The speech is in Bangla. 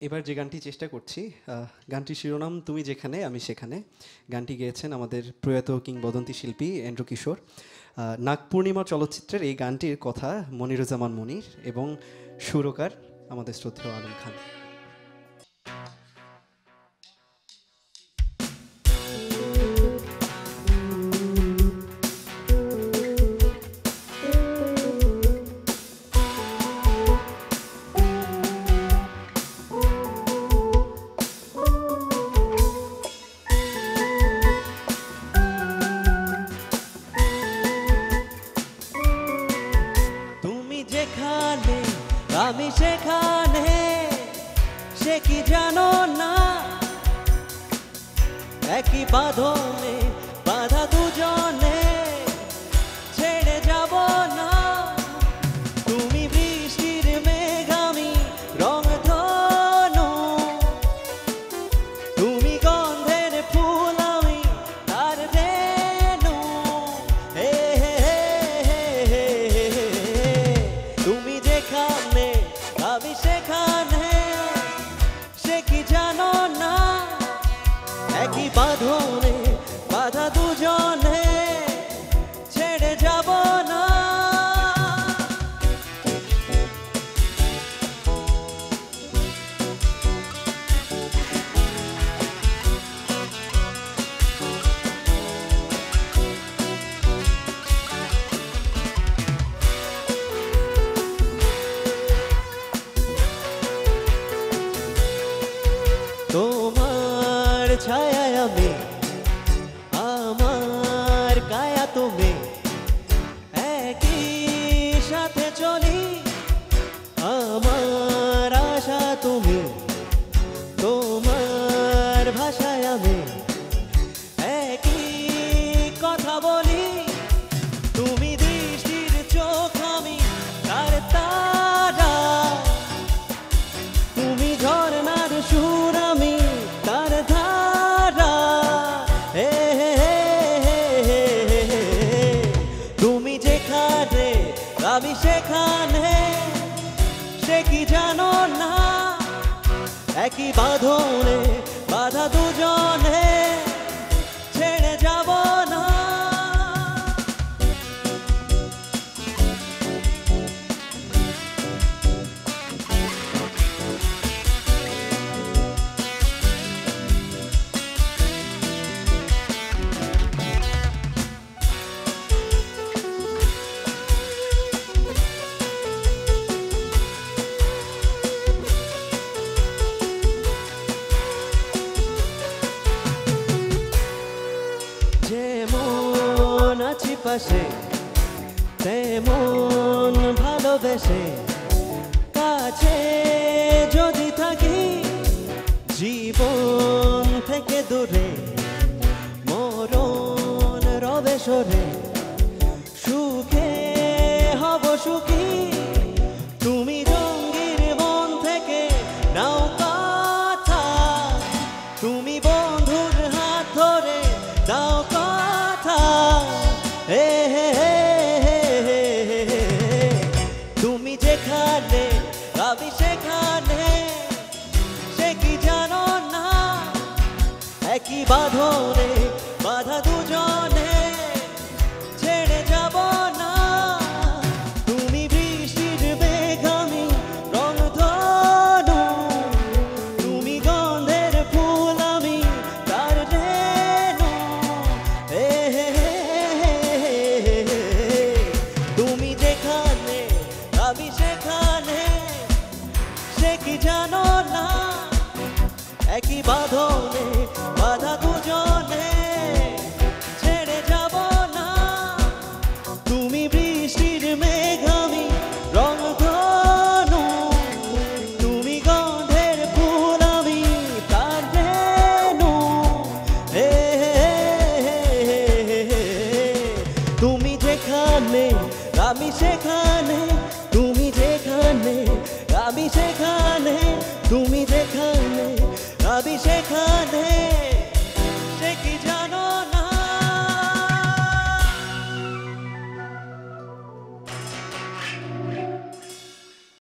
এবার যে গানটি চেষ্টা করছি, গানটির শিরোনাম তুমি যেখানে আমি সেখানে। গানটি গেয়েছেন আমাদের প্রয়াত কিংবদন্তি শিল্পী এন্ড্রু কিশোর। নাগ পূর্ণিমা চলচ্চিত্রের এই গানটির কথা মনিরুজ্জামান মনির এবং সুরকার আমাদের শ্রদ্ধেয় আলম খান। আমি সেখানে, সে কি জানো না, একই বাঁধনে বাঁধা দুজনে, ছেড়ে যাব না। তুমি বৃষ্টির মেঘ, আমি রংধনু, তুমি গন্ধের ফুল, আমি তার রেণু। তুমি যেখানে আমি সেখানে, সে কি জানো না, একই বাঁধনে বাঁধা দুজনে, ছেড়ে যাব না। তোমার ছায়া আমি, আমার কায়া তুমি, একই সাথে চলি, আমার আশা তুমি, তোমার ভাষায় আমি, একই কথা বলি। তুমি দৃষ্টির চোখ, আমি তার তারা, তুমি ঝর্ণার সুর, আমি তার ধারা। তুমি যেখানে আমি সেখানে, সে কি জানো না, একই বাঁধনে বাঁধা দুজনে, ছেড়ে যাব না। যেমন আছি পাশে, তেমন ভালোবেসে, কাছে যদি থাকি, জীবন থেকে দূরে মরণ রবে সরে, সুখে হব সুখী। তুমি জঙ্গির বন থেকে নাও কথা, তুমি বন্ধুর হাত ধরে দাও কথা। তুমি যেখানে আমি সেখানে, সে কি জানো না, একই বাঁধনে বাঁধা দুজনে, ছেড়ে যাব না। তুমি বৃষ্টির মেঘ, আমি রংধনু, তুমি গন্ধের ফুল, আমি তার রেণু। তুমি যেখানে আমি সেখানে, সে কি জানো না, একই বাঁধনে বাঁধা দুজনে, ছেড়ে যাব না। তুমি বৃষ্টির মেঘ, আমি রংধনু, তুমি গন্ধের ফুল, আমি তার রেণু। তুমি যেখানে আমি সেখানে, তুমি যেখানে আমি সেখানে, তুমি যেখানে আমি সেখানে।